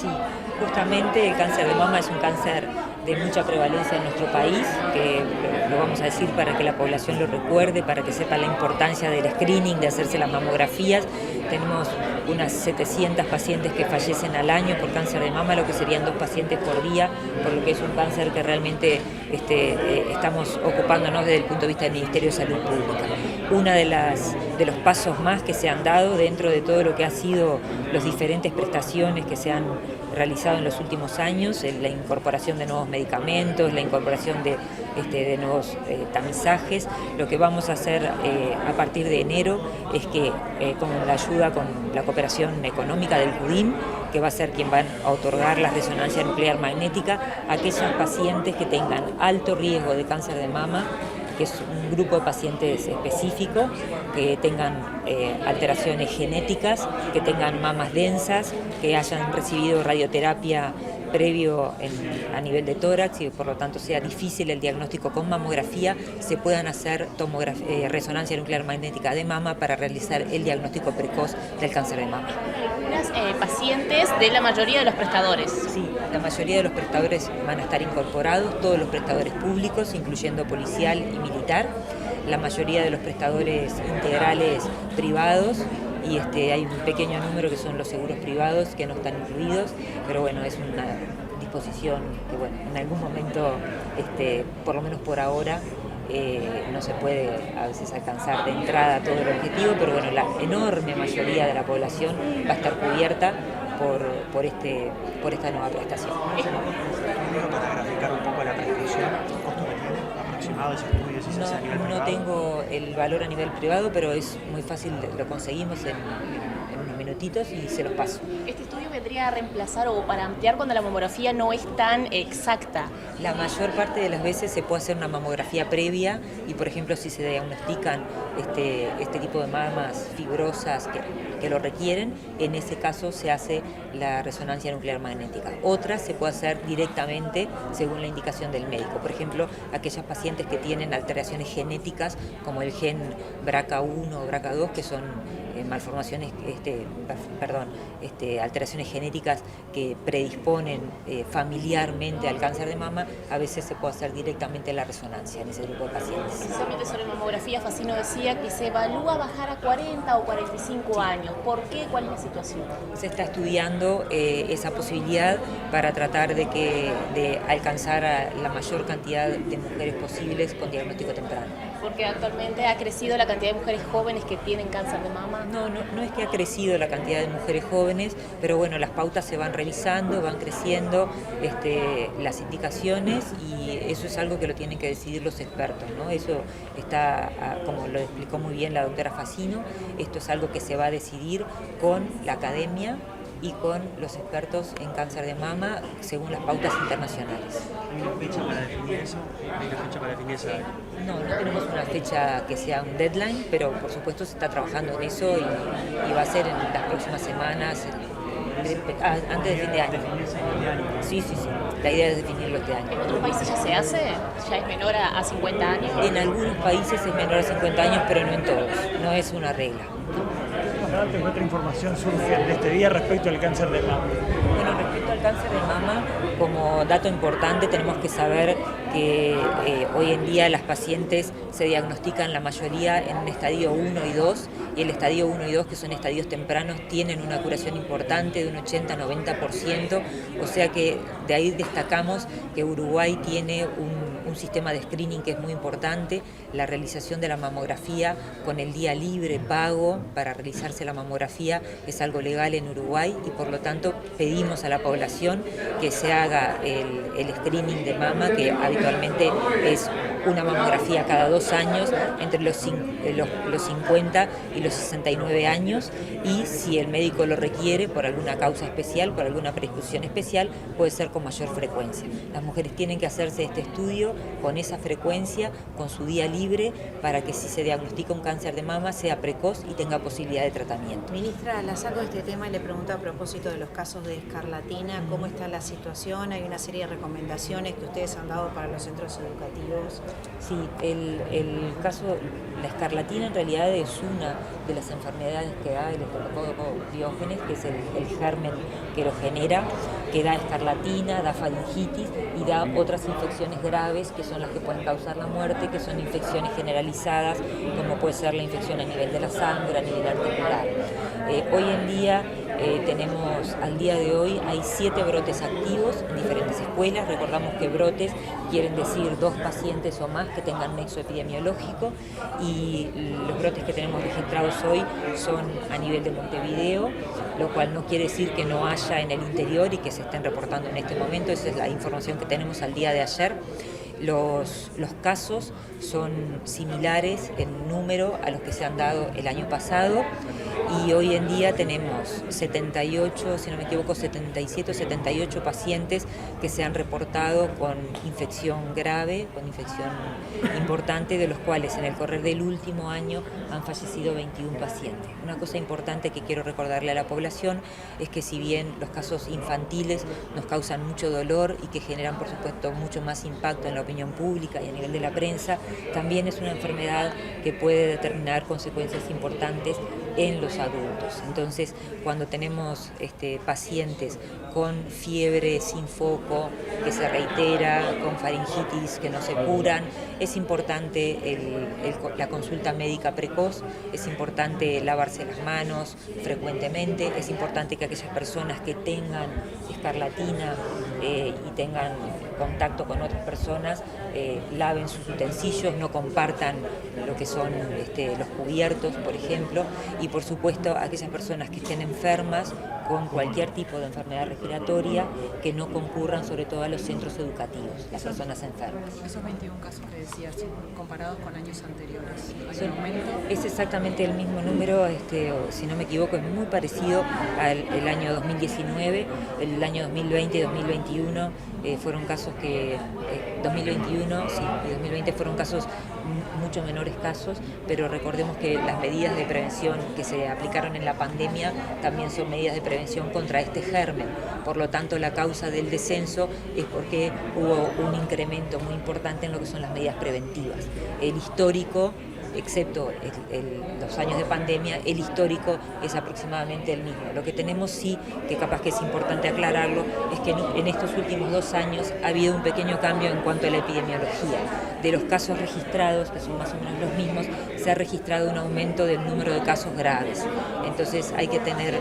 Sí, justamente el cáncer de mama es un cáncer de mucha prevalencia en nuestro país, que lo vamos a decir para que la población lo recuerde, para que sepa la importancia del screening, de hacerse las mamografías. Tenemos unas 700 pacientes que fallecen al año por cáncer de mama, lo que serían 2 pacientes por día, por lo que es un cáncer que realmente estamos ocupándonos desde el punto de vista del Ministerio de Salud Pública. Uno de los pasos más que se han dado dentro de todo lo que ha sido las diferentes prestaciones que se han realizado en los últimos años, la incorporación de nuevos medicamentos, la incorporación de nuevos tamizajes. Lo que vamos a hacer a partir de enero es que con la ayuda, con la cooperación económica del CUDIM, que va a ser quien va a otorgar la resonancia nuclear magnética a aquellas pacientes que tengan alto riesgo de cáncer de mama, que es un grupo de pacientes específico, que tengan alteraciones genéticas, que tengan mamas densas, que hayan recibido radioterapia previo a nivel de tórax y por lo tanto sea difícil el diagnóstico con mamografía, se puedan hacer resonancia nuclear magnética de mama para realizar el diagnóstico precoz del cáncer de mama. Algunas pacientes de la mayoría de los prestadores. Sí, la mayoría de los prestadores van a estar incorporados, todos los prestadores públicos, incluyendo policial y militar, la mayoría de los prestadores integrales privados, y hay un pequeño número que son los seguros privados que no están incluidos, pero bueno, es una disposición que bueno, en algún momento, por lo menos por ahora, no se puede a veces alcanzar de entrada todo el objetivo, pero bueno, la enorme mayoría de la población va a estar cubierta por esta nueva prestación. Para graficar un poco la prescripción, ¿los costos que tiene aproximado ese estudio si se hace a nivel privado? No tengo el valor a nivel privado, pero es muy fácil, lo conseguimos en unos minutitos y se los paso. ¿Este estudio vendría a reemplazar o para ampliar cuando la mamografía no es tan exacta? La mayor parte de las veces se puede hacer una mamografía previa y, por ejemplo, si se diagnostican este tipo de mamas fibrosas que lo requieren, en ese caso se hace la resonancia nuclear magnética. Otras se puede hacer directamente según la indicación del médico. Por ejemplo, aquellas pacientes que tienen alteraciones genéticas como el gen BRCA1 o BRCA2, que son malformaciones, alteraciones genéticas que predisponen familiarmente al cáncer de mama, a veces se puede hacer directamente la resonancia en ese grupo de pacientes. Precisamente sobre mamografía, Facino decía que se evalúa bajar a 40 o 45 años. ¿Por qué? ¿Cuál es la situación? Se está estudiando esa posibilidad para tratar de alcanzar a la mayor cantidad de mujeres posibles con diagnóstico temprano. Porque actualmente ha crecido la cantidad de mujeres jóvenes que tienen cáncer de mama. No es que ha crecido la cantidad de mujeres jóvenes, pero bueno, las pautas se van revisando, van creciendo las indicaciones y eso es algo que lo tienen que decidir los expertos, ¿no? Eso está, como lo explicó muy bien la doctora Facino, esto es algo que se va a decidir con la academia y con los expertos en cáncer de mama según las pautas internacionales. ¿Hay una fecha para definir eso? ¿Hay una fecha para definir esa? No tenemos una fecha que sea un deadline, pero por supuesto se está trabajando en eso y va a ser en las próximas semanas, antes de fin de año. Sí. La idea es definirlo este año. ¿En otros países ya se hace? ¿Ya es menor a 50 años? En algunos países es menor a 50 años, pero no en todos. No es una regla. ¿Qué otra información surge de este día respecto al cáncer de mama? Bueno, respecto al cáncer de mama, como dato importante tenemos que saber que hoy en día las pacientes se diagnostican la mayoría en un estadio 1 y 2, y el estadio 1 y 2, que son estadios tempranos, tienen una curación importante de un 80-90%, o sea que de ahí destacamos que Uruguay tiene un sistema de screening que es muy importante, la realización de la mamografía con el día libre pago para realizarse la mamografía es algo legal en Uruguay y por lo tanto pedimos a la población que se haga el screening de mama, que habitualmente es una mamografía cada 2 años entre los 50 y los 69 años, y si el médico lo requiere por alguna causa especial, por alguna predisposición especial, puede ser con mayor frecuencia. Las mujeres tienen que hacerse este estudio con esa frecuencia, con su día libre, para que si se diagnostica un cáncer de mama sea precoz y tenga posibilidad de tratamiento. Ministra, la saco de este tema y le pregunto a propósito de los casos de escarlatina, ¿cómo está la situación? Hay una serie de recomendaciones que ustedes han dado para los centros educativos. Sí, el caso, la escarlatina en realidad es una de las enfermedades que da el Staphylococcus pyogenes, que es el germen que lo genera, que da escarlatina, da faringitis y da otras infecciones graves que son las que pueden causar la muerte, que son infecciones generalizadas, como puede ser la infección a nivel de la sangre, a nivel articular. Hoy en día tenemos, al día de hoy, hay 7 brotes activos en diferentes escuelas. Recordamos que brotes quieren decir 2 pacientes o más que tengan nexo epidemiológico, y los brotes que tenemos registrados hoy son a nivel de Montevideo, lo cual no quiere decir que no haya en el interior y que se estén reportando en este momento. Esa es la información que tenemos al día de ayer. Los casos son similares en número a los que se han dado el año pasado, y hoy en día tenemos 78, si no me equivoco, 77 o 78 pacientes que se han reportado con infección grave, con infección importante, de los cuales en el correr del último año han fallecido 21 pacientes. Una cosa importante que quiero recordarle a la población es que si bien los casos infantiles nos causan mucho dolor y que generan, por supuesto, mucho más impacto en la opinión pública y a nivel de la prensa, también es una enfermedad que puede determinar consecuencias importantes en los adultos. Entonces, cuando tenemos pacientes con fiebre sin foco, que se reitera, con faringitis que no se curan, es importante la consulta médica precoz, es importante lavarse las manos frecuentemente, es importante que aquellas personas que tengan escarlatina y tengan contacto con otras personas laven sus utensilios, no compartan lo que son los cubiertos, por ejemplo, y por supuesto aquellas personas que estén enfermas con cualquier tipo de enfermedad respiratoria, que no concurran sobre todo a los centros educativos, las personas enfermas. Esos 21 casos que decías, comparados con años anteriores, ¿hay un aumento? Es exactamente el mismo número, si no me equivoco, es muy parecido al año 2019, el año 2020 y 2021 fueron casos que, 2021 sí, y 2020 fueron casos mucho menores casos, pero recordemos que las medidas de prevención que se aplicaron en la pandemia también son medidas de prevención contra este germen. Por lo tanto, la causa del descenso es porque hubo un incremento muy importante en lo que son las medidas preventivas. El histórico, excepto los años de pandemia, el histórico es aproximadamente el mismo. Lo que tenemos sí, que capaz que es importante aclararlo, es que en estos últimos 2 años ha habido un pequeño cambio en cuanto a la epidemiología. De los casos registrados, que son más o menos los mismos, se ha registrado un aumento del número de casos graves. Entonces hay que tener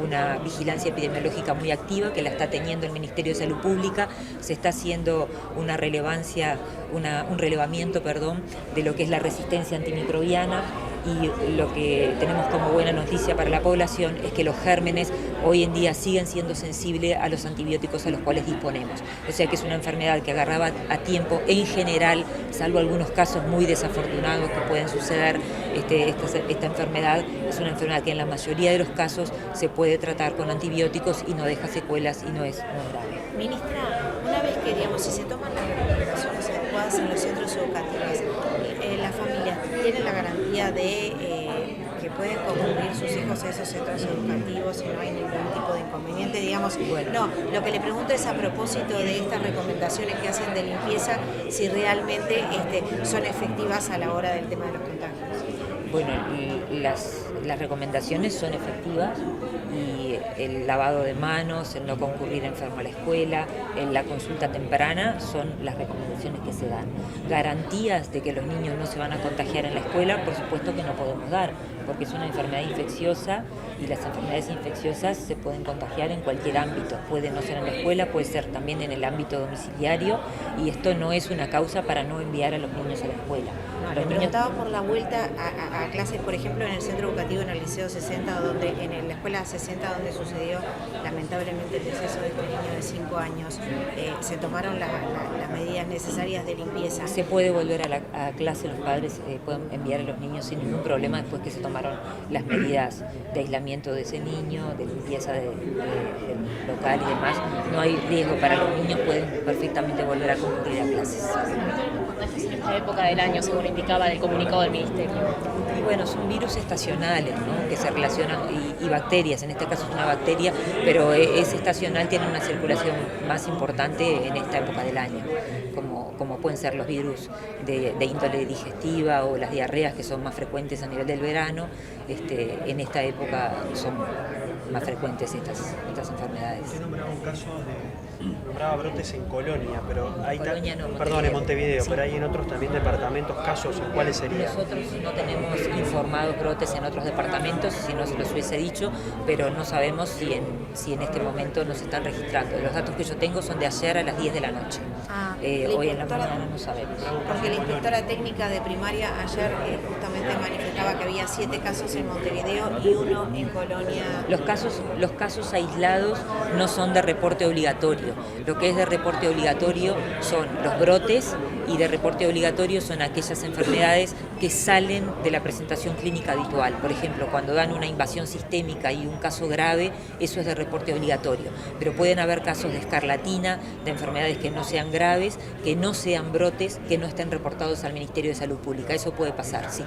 una vigilancia epidemiológica muy activa, que la está teniendo el Ministerio de Salud Pública. Se está haciendo un relevamiento de lo que es la resistencia antimicrobiana, y lo que tenemos como buena noticia para la población es que los gérmenes hoy en día siguen siendo sensibles a los antibióticos a los cuales disponemos. O sea que es una enfermedad que agarraba a tiempo en general, salvo algunos casos muy desafortunados que pueden suceder. Esta enfermedad es una enfermedad que en la mayoría de los casos se puede tratar con antibióticos y no deja secuelas y no es grave. Ministra, una vez que, si se toman las recomendaciones adecuadas en los centros educativos, las familias tienen la garantía de que pueden concurrir sus hijos a esos centros educativos y no hay ningún tipo de inconveniente, Bueno. No, lo que le pregunto es a propósito de estas recomendaciones que hacen de limpieza, si realmente son efectivas a la hora del tema de los contagios. Bueno, las recomendaciones son efectivas, y el lavado de manos, el no concurrir enfermo a la escuela, la consulta temprana son las recomendaciones que se dan. Garantías de que los niños no se van a contagiar en la escuela, por supuesto que no podemos dar, porque es una enfermedad infecciosa y las enfermedades infecciosas se pueden contagiar en cualquier ámbito. Puede no ser en la escuela, puede ser también en el ámbito domiciliario, y esto no es una causa para no enviar a los niños a la escuela. Le preguntaba por la vuelta a clases, por ejemplo, en el centro educativo, en el Liceo 60, en la escuela 60, donde sucedió lamentablemente el deceso de este niño de 5 años, se tomaron las medidas necesarias de limpieza. Se puede volver a clase, los padres pueden enviar a los niños sin ningún problema después que se tomaron las medidas de aislamiento de ese niño, de limpieza del local y demás. No hay riesgo para los niños, pueden perfectamente volver a concurrir a clases. En esta época del año, según indicaba el comunicado del Ministerio. Y bueno, son virus estacionales, ¿no?, que se relacionan, y bacterias, en este caso es una bacteria, pero es estacional, tiene una circulación más importante en esta época del año, como pueden ser los virus de índole digestiva o las diarreas, que son más frecuentes a nivel del verano. En esta época son más frecuentes estas enfermedades. Usted nombraba un caso nombraba brotes en Colonia, pero hay en Montevideo, sí. Pero hay en otros también departamentos casos, ¿en cuáles serían? Nosotros no tenemos informados brotes en otros departamentos, si no se los hubiese dicho, pero no sabemos si en este momento nos están registrando. Los datos que yo tengo son de ayer a las 10 de la noche. Hoy en la mañana no sabemos. Porque la inspectora técnica de primaria ayer justamente manifestaba que había 7 casos en Montevideo y 1 en Colonia. Los casos aislados no son de reporte obligatorio. Lo que es de reporte obligatorio son los brotes, y de reporte obligatorio son aquellas enfermedades que salen de la presentación clínica habitual. Por ejemplo, cuando dan una invasión sistémica y un caso grave, eso es de reporte obligatorio. Pero pueden haber casos de escarlatina, de enfermedades que no sean graves, que no sean brotes, que no estén reportados al Ministerio de Salud Pública. Eso puede pasar, sí.